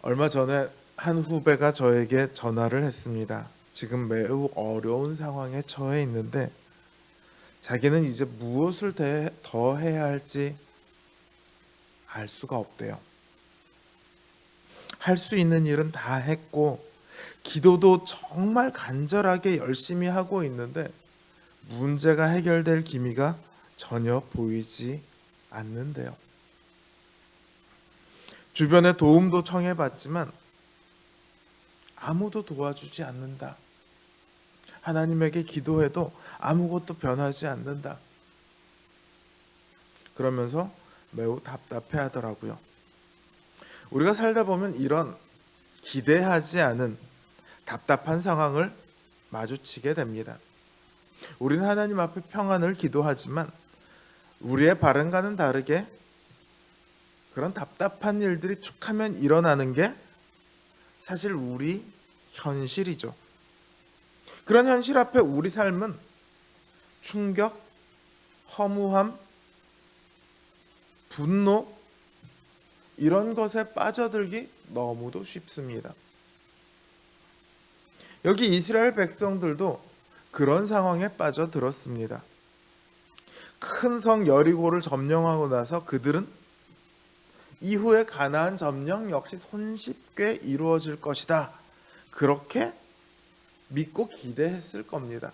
얼마 전에 한 후배가 저에게 전화를 했습니다. 지금 매우 어려운 상황에 처해 있는데 자기는 이제 무엇을 더 해야 할지 알 수가 없대요. 할 수 있는 일은 다 했고 기도도 정말 간절하게 열심히 하고 있는데 문제가 해결될 기미가 전혀 보이지 않는데요. 주변에 도움도 청해봤지만 아무도 도와주지 않는다. 하나님에게 기도해도 아무것도 변하지 않는다. 그러면서 매우 답답해 하더라고요. 우리가 살다 보면 이런 기대하지 않은 답답한 상황을 마주치게 됩니다. 우리는 하나님 앞에 평안을 기도하지만 우리의 바람과는 다르게 그런 답답한 일들이 툭하면 일어나는 게 사실 우리 현실이죠. 그런 현실 앞에 우리 삶은 충격, 허무함, 분노 이런 것에 빠져들기 너무도 쉽습니다. 여기 이스라엘 백성들도 그런 상황에 빠져들었습니다. 큰 성 여리고를 점령하고 나서 그들은 이후에 가나안 점령 역시 손쉽게 이루어질 것이다. 그렇게 믿고 기대했을 겁니다.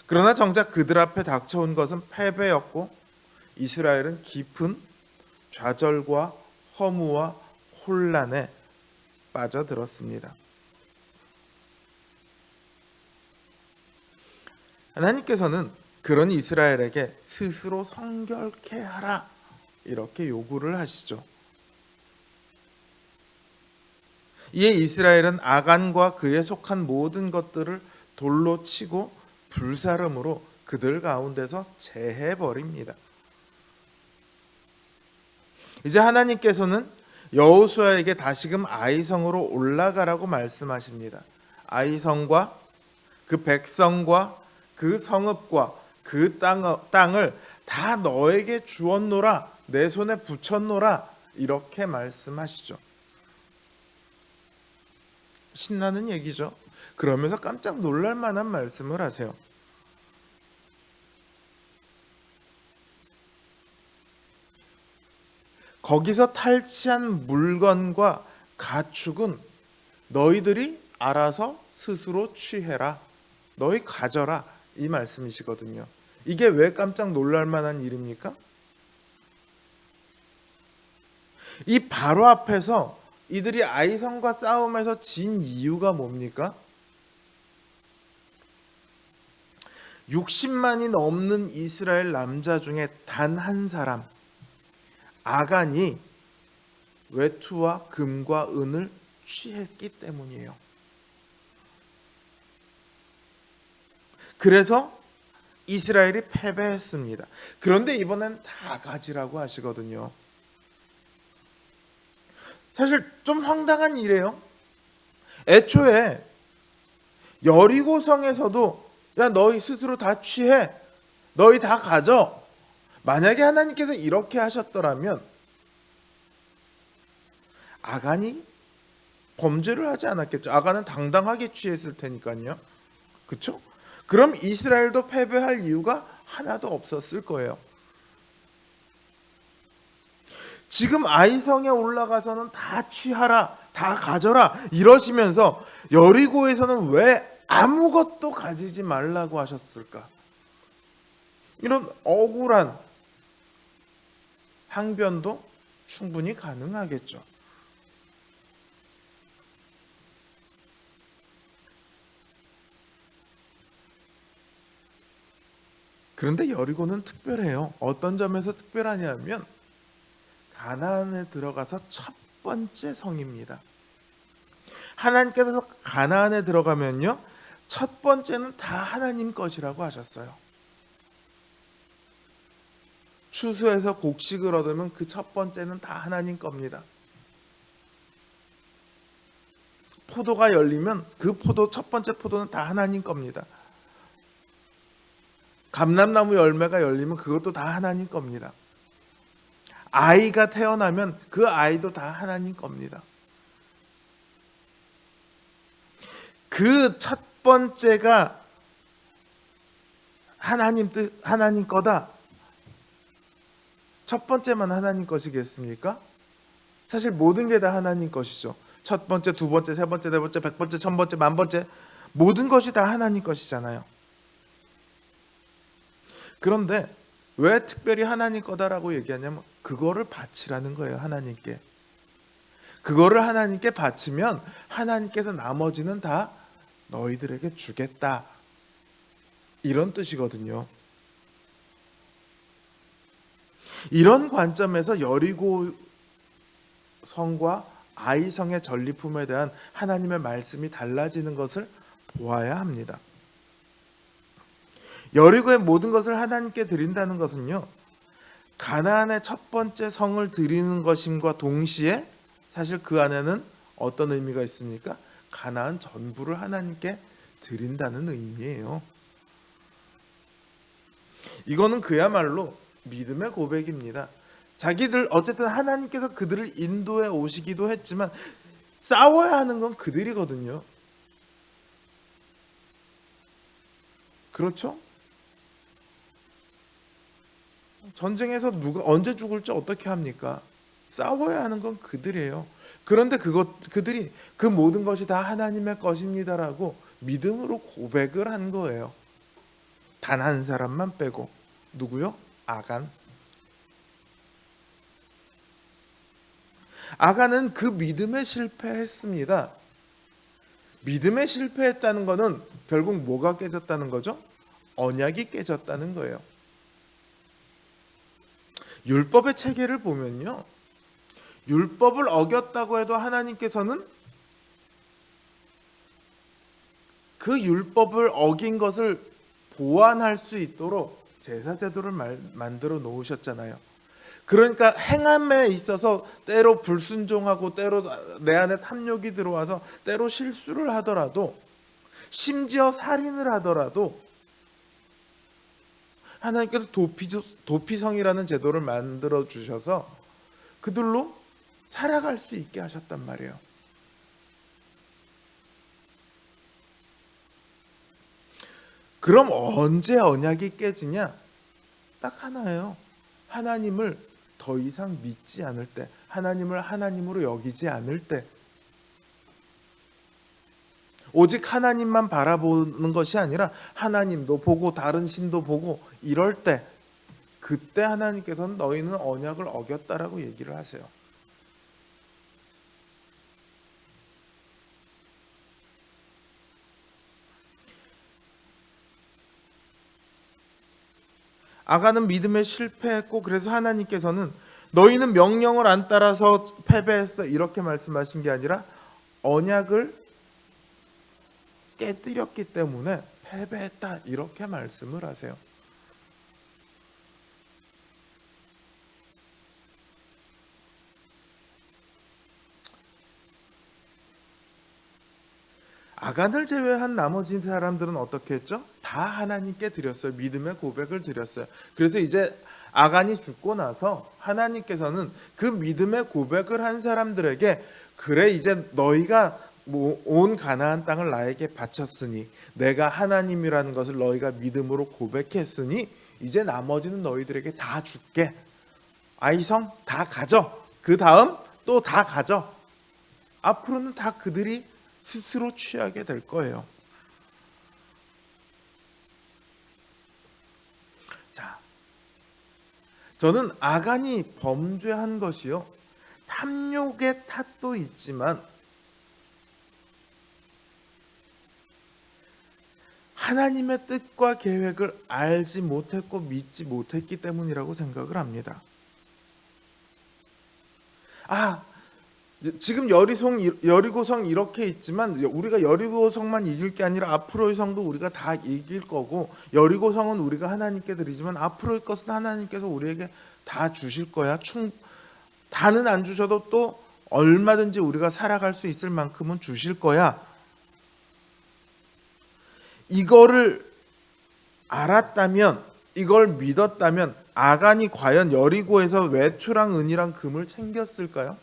그러나 정작 그들 앞에 닥쳐온 것은 패배였고 이스라엘은 깊은 좌절과 허무와 혼란에 빠져들었습니다. 하나님께서는 그런 이스라엘에게 스스로 성결케 하라 이렇게 요구를 하시죠. 이에 이스라엘은 아간과 그에 속한 모든 것들을 돌로 치고 불사름으로 그들 가운데서 제해버립니다. 이제 하나님께서는 여호수아에게 다시금 아이성으로 올라가라고 말씀하십니다. 아이성과 그 백성과 그 성읍과 그 땅을 다 너에게 주었노라, 내 손에 붙였노라 이렇게 말씀하시죠. 신나는 얘기죠. 그러면서 깜짝 놀랄 만한 말씀을 하세요. 거기서 탈취한 물건과 가축은 너희들이 알아서 스스로 취해라. 너희 가져라. 이 말씀이시거든요. 이게 왜 깜짝 놀랄 만한 일입니까? 이 바로 앞에서 이들이 아이성과 싸움에서 진 이유가 뭡니까? 60만이 넘는 이스라엘 남자 중에 단 한 사람 아간이 외투와 금과 은을 취했기 때문이에요. 그래서 이스라엘이 패배했습니다. 그런데 이번엔 다 가지라고 하시거든요. 사실 좀 황당한 일이에요. 애초에 여리고성에서도 야 너희 스스로 다 취해. 너희 다 가져. 만약에 하나님께서 이렇게 하셨더라면 아간이 범죄를 하지 않았겠죠. 아간은 당당하게 취했을 테니까요. 그렇죠? 그럼 이스라엘도 패배할 이유가 하나도 없었을 거예요. 지금 아이성에 올라가서는 다 취하라, 다 가져라 이러시면서 여리고에서는 왜 아무것도 가지지 말라고 하셨을까? 이런 억울한 항변도 충분히 가능하겠죠. 그런데 여리고는 특별해요. 어떤 점에서 특별하냐면 가나안에 들어가서 첫 번째 성입니다. 하나님께서 가나안에 들어가면요, 첫 번째는 다 하나님 것이라고 하셨어요. 추수해서 곡식을 얻으면 그 첫 번째는 다 하나님 겁니다. 포도가 열리면 그 첫 번째 포도는 다 하나님 겁니다. 감람나무 열매가 열리면 그것도 다 하나님 겁니다. 아이가 태어나면 그 아이도 다 하나님 겁니다. 그 첫 번째가 하나님 거다. 첫 번째만 하나님 것이겠습니까? 사실 모든 게 다 하나님 것이죠. 첫 번째, 두 번째, 세 번째, 네 번째, 100번째, 1000번째, 10,000번째 모든 것이 다 하나님 것이잖아요. 그런데 왜 특별히 하나님 거다라고 얘기하냐면 그거를 바치라는 거예요. 하나님께. 그거를 하나님께 바치면 하나님께서 나머지는 다 너희들에게 주겠다. 이런 뜻이거든요. 이런 관점에서 여리고 성과 아이 성의 전리품에 대한 하나님의 말씀이 달라지는 것을 보아야 합니다. 여리고의 모든 것을 하나님께 드린다는 것은요, 가나안의 첫 번째 성을 드리는 것임과 동시에 사실 그 안에는 어떤 의미가 있습니까? 가나안 전부를 하나님께 드린다는 의미예요. 이거는 그야말로 믿음의 고백입니다. 자기들 어쨌든 하나님께서 그들을 인도해 오시기도 했지만 싸워야 하는 건 그들이거든요. 그렇죠? 전쟁에서 누가 언제 죽을지 어떻게 합니까? 싸워야 하는 건 그들이에요. 그런데 그들이 그 모든 것이 다 하나님의 것입니다라고 믿음으로 고백을 한 거예요. 단 한 사람만 빼고. 누구요? 아간. 아간은 그 믿음에 실패했습니다. 믿음에 실패했다는 것은 결국 뭐가 깨졌다는 거죠? 언약이 깨졌다는 거예요. 율법의 체계를 보면요, 율법을 어겼다고 해도 하나님께서는 그 율법을 어긴 것을 보완할 수 있도록 제사 제도를 만들어 놓으셨잖아요. 그러니까 행함에 있어서 때로 불순종하고 때로 내 안에 탐욕이 들어와서 때로 실수를 하더라도, 심지어 살인을 하더라도 하나님께서 도피성이라는 제도를 만들어 주셔서 그들로 살아갈 수 있게 하셨단 말이에요. 그럼 언제 언약이 깨지냐? 딱 하나예요. 하나님을 더 이상 믿지 않을 때, 하나님을 하나님으로 여기지 않을 때, 오직 하나님만 바라보는 것이 아니라 하나님도 보고 다른 신도 보고 이럴 때, 그때 하나님께서는 너희는 언약을 어겼다라고 얘기를 하세요. 아간은 믿음에 실패했고, 그래서 하나님께서는 너희는 명령을 안 따라서 패배했어 이렇게 말씀하신 게 아니라 언약을 깨뜨렸기 때문에 패배했다 이렇게 말씀을 하세요. 아간을 제외한 나머지 사람들은 어떻게 했죠? 다 하나님께 드렸어요. 믿음의 고백을 드렸어요. 그래서 이제 아간이 죽고 나서 하나님께서는 그 믿음의 고백을 한 사람들에게, 그래 이제 너희가 온 가나안 땅을 나에게 바쳤으니, 내가 하나님이라는 것을 너희가 믿음으로 고백했으니 이제 나머지는 너희들에게 다 줄게. 아이성 다 가져. 그 다음 또 다 가져. 앞으로는 다 그들이 스스로 취하게 될 거예요. 자, 저는 아간이 범죄한 것이요, 탐욕의 탓도 있지만 하나님의 뜻과 계획을 알지 못했고 믿지 못했기 때문이라고 생각을 합니다. 지금 여리고성 이렇게 있지만 우리가 여리고성만 이길 게 아니라 앞으로의 성도 우리가 다 이길 거고, 여리고성은 우리가 하나님께 드리지만 앞으로의 것은 하나님께서 우리에게 다 주실 거야. 다는 안 주셔도 또 얼마든지 우리가 살아갈 수 있을 만큼은 주실 거야. 이거를 알았다면, 이걸 믿었다면 아간이 과연 여리고에서 외초랑 은이랑 금을 챙겼을까요?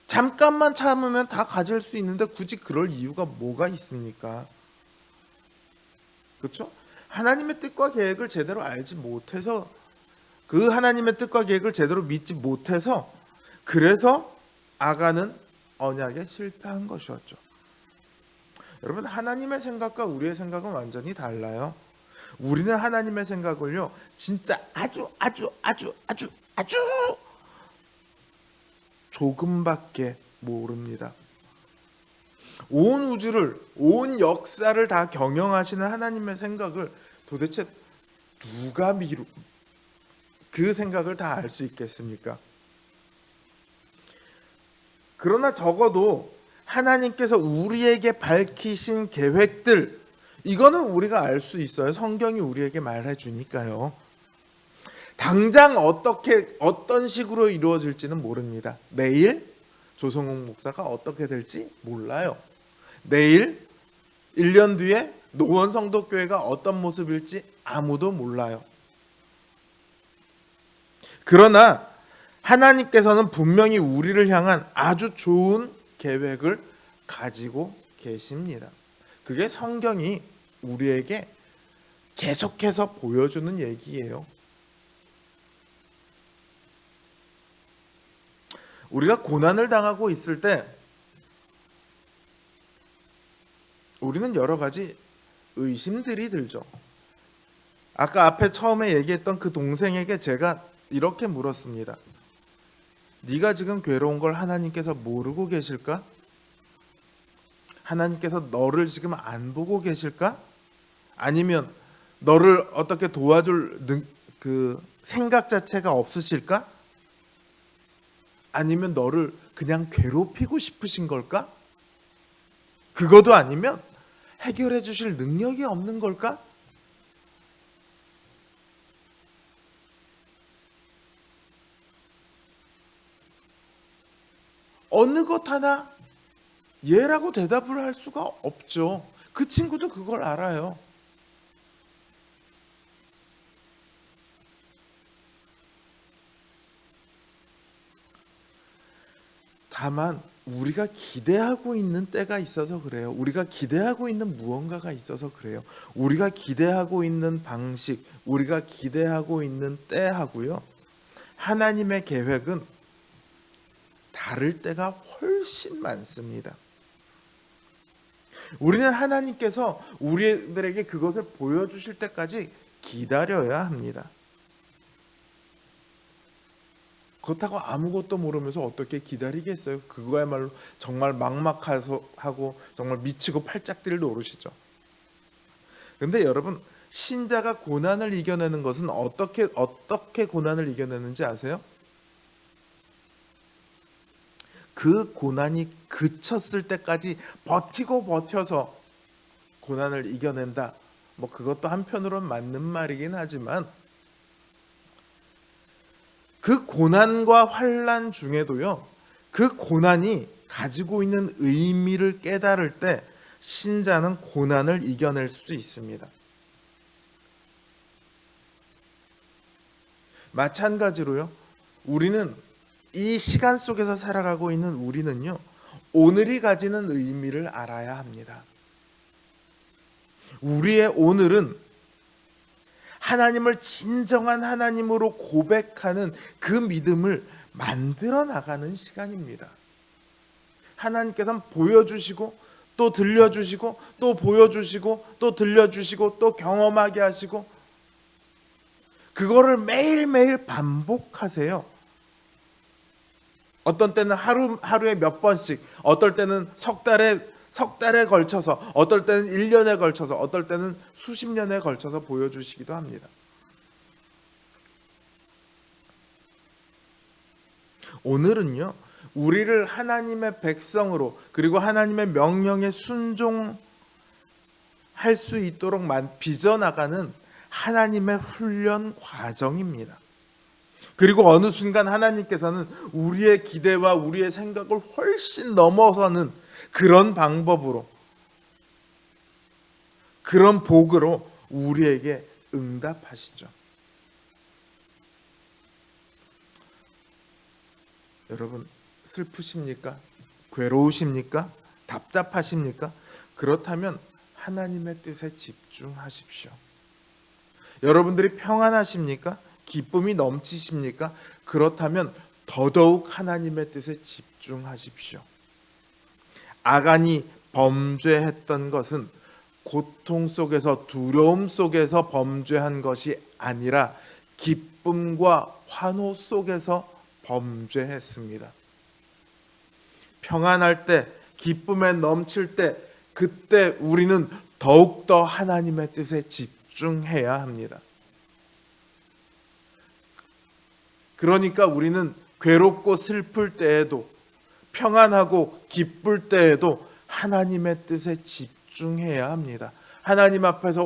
잠깐만 참으면 다 가질 수 있는데 굳이 그럴 이유가 뭐가 있습니까? 그렇죠? 하나님의 뜻과 계획을 제대로 알지 못해서, 그 하나님의 뜻과 계획을 제대로 믿지 못해서, 그래서 아간은 언약에 실패한 것이었죠. 여러분, 하나님의 생각과 우리의 생각은 완전히 달라요. 우리는 하나님의 생각을요, 진짜 아주 조금밖에 모릅니다. 온 우주를, 온 역사를 다 경영하시는 하나님의 생각을 도대체 누가 그 생각을 다 알 수 있겠습니까? 그러나 적어도 하나님께서 우리에게 밝히신 계획들, 이거는 우리가 알 수 있어요. 성경이 우리에게 말해 주니까요. 당장 어떤 식으로 이루어질지는 모릅니다. 내일 조성욱 목사가 어떻게 될지 몰라요. 내일 1년 뒤에 노원 성도교회가 어떤 모습일지 아무도 몰라요. 그러나 하나님께서는 분명히 우리를 향한 아주 좋은 계획을 가지고 계십니다. 그게 성경이 우리에게 계속해서 보여주는 얘기예요. 우리가 고난을 당하고 있을 때 우리는 여러 가지 의심들이 들죠. 아까 앞에 처음에 얘기했던 그 동생에게 제가 이렇게 물었습니다. 네가 지금 괴로운 걸 하나님께서 모르고 계실까? 하나님께서 너를 지금 안 보고 계실까? 아니면 너를 어떻게 도와줄 그 생각 자체가 없으실까? 아니면 너를 그냥 괴롭히고 싶으신 걸까? 그것도 아니면 해결해 주실 능력이 없는 걸까? 어느 것 하나 예라고 대답을 할 수가 없죠. 그 친구도 그걸 알아요. 다만 우리가 기대하고 있는 때가 있어서 그래요. 우리가 기대하고 있는 무언가가 있어서 그래요. 우리가 기대하고 있는 방식, 우리가 기대하고 있는 때하고요, 하나님의 계획은 다를 때가 훨씬 많습니다. 우리는 하나님께서 우리들에게 그것을 보여주실 때까지 기다려야 합니다. 그렇다고 아무것도 모르면서 어떻게 기다리겠어요? 그거야말로 정말 막막하고 정말 미치고 팔짝뛸 노릇이죠. 근데 여러분, 신자가 고난을 이겨내는 것은 어떻게 고난을 이겨내는지 아세요? 그 고난이 그쳤을 때까지 버텨서 고난을 이겨낸다. 뭐 그것도 한편으로는 맞는 말이긴 하지만, 그 고난과 환난 중에도요, 그 고난이 가지고 있는 의미를 깨달을 때 신자는 고난을 이겨낼 수 있습니다. 마찬가지로요, 우리는 이 시간 속에서 살아가고 있는 우리는요, 오늘이 가지는 의미를 알아야 합니다. 우리의 오늘은 하나님을 진정한 하나님으로 고백하는 그 믿음을 만들어 나가는 시간입니다. 하나님께서는 보여주시고 또 들려주시고 또 보여주시고 또 들려주시고 또 경험하게 하시고, 그거를 매일매일 반복하세요. 어떤 때는 하루에 몇 번씩, 어떨 때는 석 달에 걸쳐서, 어떨 때는 1년에 걸쳐서, 어떨 때는 수십 년에 걸쳐서 보여주시기도 합니다. 오늘은요, 우리를 하나님의 백성으로, 그리고 하나님의 명령에 순종할 수 있도록 빚어나가는 하나님의 훈련 과정입니다. 그리고 어느 순간 하나님께서는 우리의 기대와 우리의 생각을 훨씬 넘어서는 그런 방법으로, 그런 복으로 우리에게 응답하시죠. 여러분, 슬프십니까? 괴로우십니까? 답답하십니까? 그렇다면 하나님의 뜻에 집중하십시오. 여러분들이 평안하십니까? 기쁨이 넘치십니까? 그렇다면 더더욱 하나님의 뜻에 집중하십시오. 아간이 범죄했던 것은 고통 속에서, 두려움 속에서 범죄한 것이 아니라 기쁨과 환호 속에서 범죄했습니다. 평안할 때, 기쁨에 넘칠 때, 그때 우리는 더욱더 하나님의 뜻에 집중해야 합니다. 그러니까 우리는 괴롭고 슬플 때에도, 평안하고 기쁠 때에도 하나님의 뜻에 집중해야 합니다. 하나님 앞에서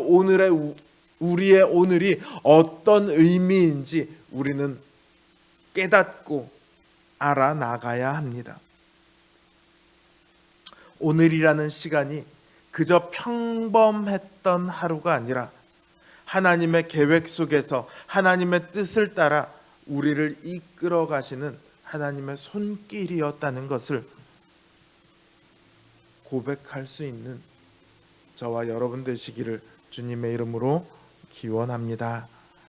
우리의 오늘이 어떤 의미인지 우리는 깨닫고 알아나가야 합니다. 오늘이라는 시간이 그저 평범했던 하루가 아니라 하나님의 계획 속에서 하나님의 뜻을 따라 우리를 이끌어 가시는 하나님의 손길이었다는 것을 고백할 수 있는 저와 여러분 되시기를 주님의 이름으로 기원합니다.